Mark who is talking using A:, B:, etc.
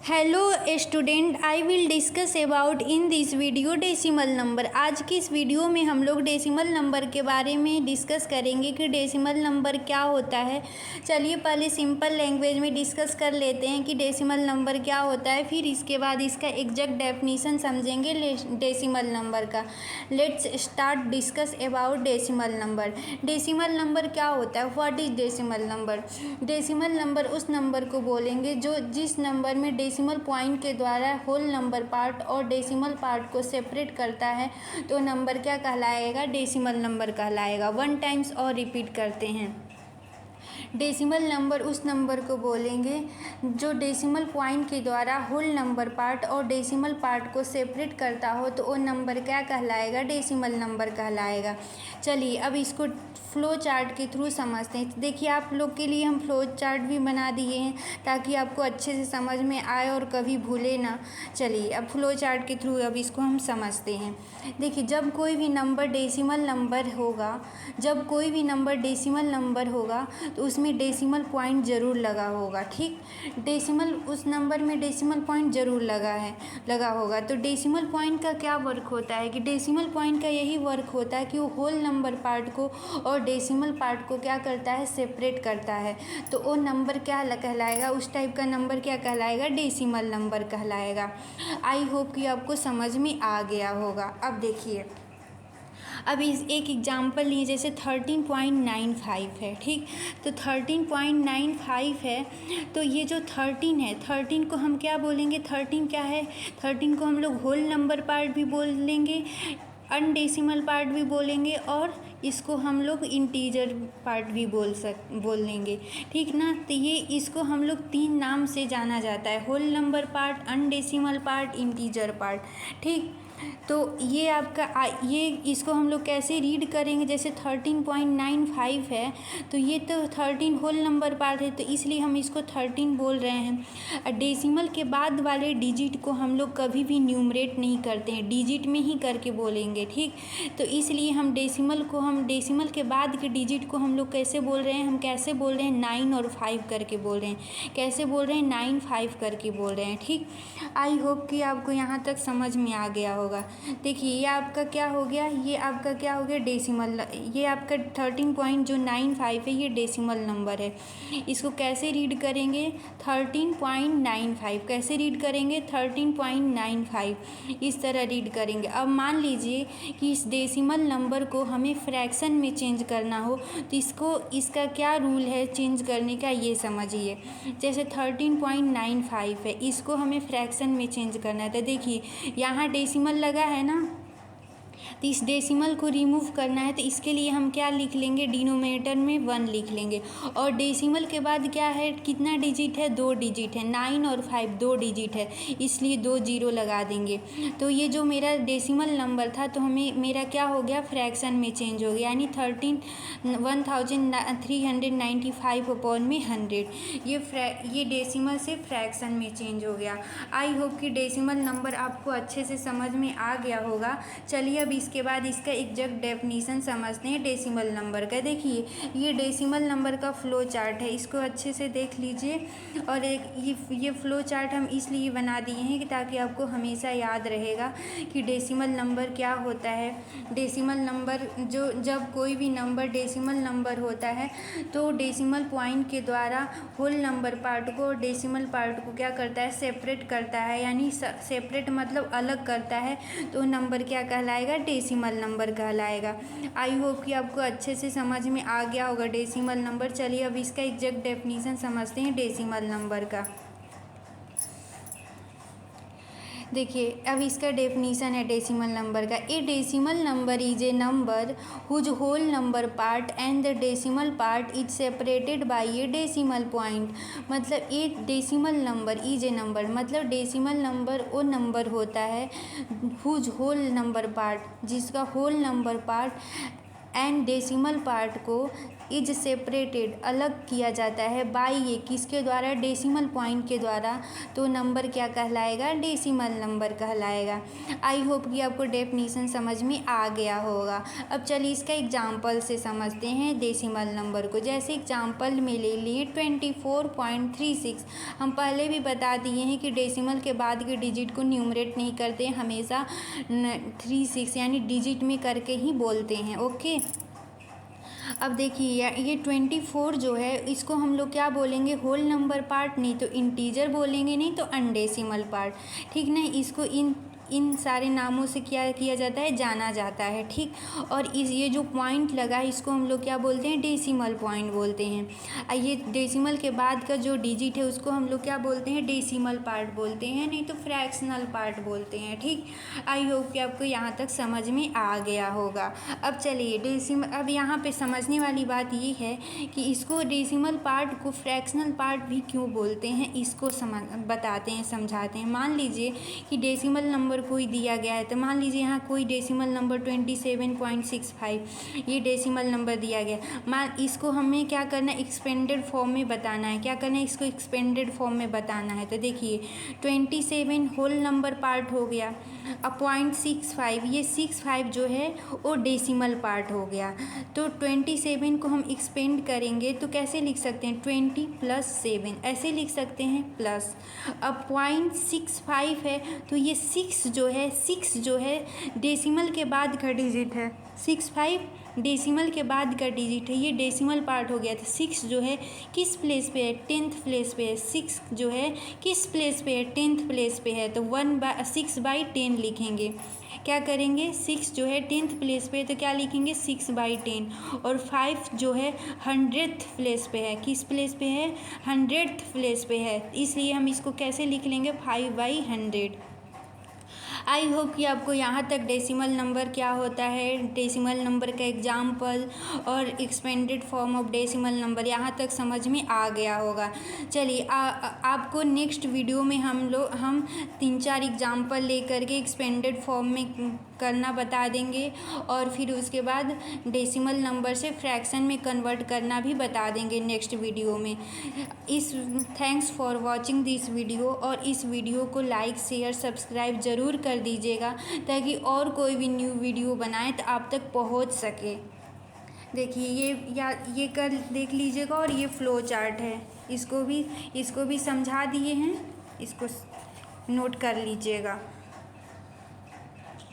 A: Hello student, I will discuss about in this video decimal number. आज की इस video में हम लोग डेसिमल नंबर के बारे में डिस्कस करेंगे कि डेसिमल नंबर क्या होता है। चलिए पहले सिंपल लैंग्वेज में डिस्कस कर लेते हैं कि डेसिमल नंबर क्या होता है, फिर इसके बाद इसका एग्जैक्ट डेफिनीशन समझेंगे डेसिमल नंबर का। Let's start discuss about decimal number. Decimal number क्या होता है? What is decimal number? Decimal number उस नंबर को बोलेंगे जो जिस नंबर में डेसिमल पॉइंट के द्वारा होल नंबर पार्ट और डेसिमल पार्ट को सेपरेट करता है तो नंबर क्या कहलाएगा? डेसिमल नंबर कहलाएगा। वन टाइम्स और रिपीट करते हैं। डेसिमल नंबर उस नंबर को बोलेंगे जो डेसिमल पॉइंट के द्वारा होल नंबर पार्ट और डेसिमल पार्ट को सेपरेट करता हो तो वो नंबर क्या कहलाएगा? डेसिमल नंबर कहलाएगा। चलिए अब इसको फ्लो चार्ट के थ्रू समझते हैं। देखिए आप लोग के लिए हम फ्लो चार्ट भी बना दिए हैं ताकि आपको अच्छे से समझ में आए और कभी भूले ना। चलिए अब फ्लो चार्ट के थ्रू अब इसको हम समझते हैं। देखिए जब कोई भी नंबर डेसिमल नंबर होगा, जब कोई भी नंबर डेसिमल नंबर होगा तो उसमें डेसिमल पॉइंट ज़रूर लगा होगा। ठीक, डेसिमल उस नंबर में डेसिमल पॉइंट ज़रूर लगा होगा। तो डेसिमल पॉइंट का क्या वर्क होता है कि डेसिमल पॉइंट का यही वर्क होता है कि वो होल नंबर पार्ट को और डेसिमल पार्ट को क्या करता है? सेपरेट करता है। तो वो नंबर क्या कहलाएगा? उस टाइप का नंबर क्या कहलाएगा? डेसिमल नंबर कहलाएगा। आई होप कि आपको समझ में आ गया होगा। अब देखिए अब इस एक एग्जांपल लीजिए, जैसे 13.95 है। ठीक, तो 13.95 है तो ये जो 13 है, 13 को हम क्या बोलेंगे? 13 क्या है? 13 को हम लोग होल नंबर पार्ट भी बोल लेंगे, अनडेसिमल पार्ट भी बोलेंगे और इसको हम लोग इंटीजर पार्ट भी बोल लेंगे। ठीक ना, तो ये इसको हम लोग 3 नाम से जाना जाता है: whole number part, and decimal part, integer part. ठीक, तो ये आपका ये इसको हम लोग कैसे रीड करेंगे? जैसे 13.95 है तो ये तो 13 होल नंबर पार्ट है तो इसलिए हम इसको 13 बोल रहे हैं। डेसिमल के बाद वाले डिजिट को हम लोग कभी भी न्यूमरेट नहीं करते हैं, डिजिट में ही करके बोलेंगे। ठीक, तो इसलिए हम डेसिमल के बाद के डिजिट को हम लोग कैसे बोल रहे हैं? हम कैसे बोल रहे हैं? 9 और 5 करके बोल रहे हैं। कैसे बोल रहे हैं? 9 5 करके बोल रहे हैं। ठीक, आई होप कि आपको यहाँ तक समझ में आ गया होगा। देखिए ये आपका क्या हो गया? ये आपका क्या हो गया? डेसिमल। ये आपका 13.95 है, ये डेसिमल नंबर है। इसको कैसे रीड करेंगे? 13.95 कैसे रीड करेंगे? 13.95 इस तरह रीड करेंगे। अब मान लीजिए कि इस डेसिमल नंबर को हमें फ्रैक्शन में चेंज करना हो तो इसका क्या रूल है चेंज करने का, ये समझिए। जैसे 13.95 है, इसको हमें फ्रैक्शन में चेंज करना है तो देखिए यहाँ डेसिमल लगा है ना, तो इस डेसिमल को रिमूव करना है तो इसके लिए हम क्या लिख लेंगे? डिनोमिनेटर में 1 लिख लेंगे। और डेसिमल के बाद क्या है? कितना डिजिट है? 2 डिजिट है। 9 और 5 2 डिजिट है, इसलिए 2 जीरो लगा देंगे। तो ये जो मेरा डेसिमल नंबर था तो हमें मेरा क्या हो गया? फ्रैक्शन में चेंज हो गया, यानी 1395 अपॉन में 100 ये डेसिमल से फ्रैक्शन में चेंज हो गया। आई होप कि डेसिमल नंबर आपको अच्छे से समझ में आ गया होगा। चलिए अब इसके बाद इसका एग्जैक्ट डेफिनीशन समझते हैं डेसिमल नंबर का। देखिए ये डेसिमल नंबर का फ्लो चार्ट है, इसको अच्छे से देख लीजिए। और ये फ्लो चार्ट हम इसलिए बना दिए हैं कि ताकि आपको हमेशा याद रहेगा कि डेसिमल नंबर क्या होता है। डेसिमल नंबर जब कोई भी नंबर डेसिमल नंबर होता है तो डेसिमल पॉइंट के द्वारा होल नंबर पार्ट को और डेसिमल पार्ट को क्या करता है? सेपरेट करता है, यानी सेपरेट मतलब अलग करता है। तो नंबर क्या कहलाएगा? डेसिमल नंबर कहलाएगा। आई होप कि आपको अच्छे से समझ में आ गया होगा डेसिमल नंबर। चलिए अब इसका एग्जैक्ट डेफिनीशन समझते हैं डेसिमल नंबर का। देखिए अब इसका डेफिनीशन है डेसिमल नंबर का। A decimal number is a number whose whole number part and the decimal part is separated by a decimal point. मतलब a decimal number is a number, मतलब decimal number वो number होता है whose whole number part, जिसका whole number part and decimal part को is separated अलग किया जाता है बाई ये किसके द्वारा, डेसिमल पॉइंट के द्वारा, तो नंबर क्या कहलाएगा, डेसिमल नंबर कहलाएगा। आई होप कि आपको डेफिनीशन समझ में आ गया होगा। अब चलिए इसका एग्जाम्पल से समझते हैं डेसिमल नंबर को। जैसे एग्जाम्पल में ले लिए 24.36। हम पहले भी बता दिए हैं कि डेसिमल के बाद के डिजिट को न्यूमरेट नहीं करते, हमेशा 36 यानी डिजिट में करके ही बोलते हैं। ओके, अब देखिए ये 24 जो है इसको हम लोग क्या बोलेंगे, होल नंबर पार्ट, नहीं तो इंटीजर बोलेंगे, नहीं तो अनडेसिमल पार्ट। ठीक ना, इसको इन सारे नामों से क्या किया जाता है, जाना जाता है। ठीक, और ये जो पॉइंट लगा है इसको हम लोग क्या बोलते हैं, डेसिमल पॉइंट बोलते हैं। ये डेसिमल के बाद का जो डिजिट है उसको हम लोग क्या बोलते हैं, डेसिमल पार्ट बोलते हैं, नहीं तो फ्रैक्शनल पार्ट बोलते हैं। ठीक, आई होप कि आपको यहाँ तक समझ में आ गया होगा। अब चलिए डेसिमल, अब यहाँ पे समझने वाली बात ये है कि इसको डेसिमल पार्ट को फ्रैक्शनल पार्ट भी क्यों बोलते हैं, इसको बताते हैं, समझाते हैं। मान लीजिए कि डेसिमल नंबर कोई दिया गया है, तो मान लीजिए यहाँ कोई डेसिमल नंबर 27.65 ये डेसिमल नंबर दिया गया। मान इसको हमें क्या करना है, एक्सपेंडेड फॉर्म में बताना है। क्या करना है, इसको एक्सपेंडेड फॉर्म में बताना है। तो देखिए 27 होल नंबर पार्ट हो गया, अब 0.65 ये 65 जो है वो डेसिमल पार्ट हो गया। तो 27 को हम एक्सपेंड करेंगे तो कैसे लिख सकते हैं, 20 + 7 ऐसे लिख सकते हैं, प्लस अब 0.65 है तो ये 6 जो है डेसिमल के बाद का डिजिट है। 65 डेसिमल के बाद का डिजिट है, ये डेसिमल पार्ट हो गया। तो 6 जो है किस प्लेस पे है, 10th प्लेस पे है। 6 जो है किस प्लेस पे है, 10th प्लेस पे है। तो 6/10 लिखेंगे। क्या करेंगे, 6 जो है 10th प्लेस पे है तो क्या लिखेंगे, 6/10। और 5 जो है 100th प्लेस पे है, किस प्लेस पे है, 100th प्लेस पे है, इसलिए हम इसको कैसे लिख लेंगे, 5/100। आई होप कि आपको यहाँ तक डेसिमल नंबर क्या होता है, डेसिमल नंबर का एग्जाम्पल और expanded form of decimal number यहाँ तक समझ में आ गया होगा। चलिए आपको नेक्स्ट वीडियो में हम 3-4 एग्जाम्पल लेकर के एक्सपेंडेड फॉर्म में करना बता देंगे और फिर उसके बाद डेसिमल नंबर से फ्रैक्शन में कन्वर्ट करना भी बता देंगे नेक्स्ट वीडियो में। Thanks for watching this video, और इस वीडियो को लाइक शेयर सब्सक्राइब ज़रूर कर दीजिएगा ताकि और कोई भी न्यू वीडियो बनाए तो आप तक पहुंच सके। देखिए ये कर देख लीजिएगा, और ये फ्लो चार्ट है, इसको भी समझा दिए हैं, इसको नोट कर लीजिएगा।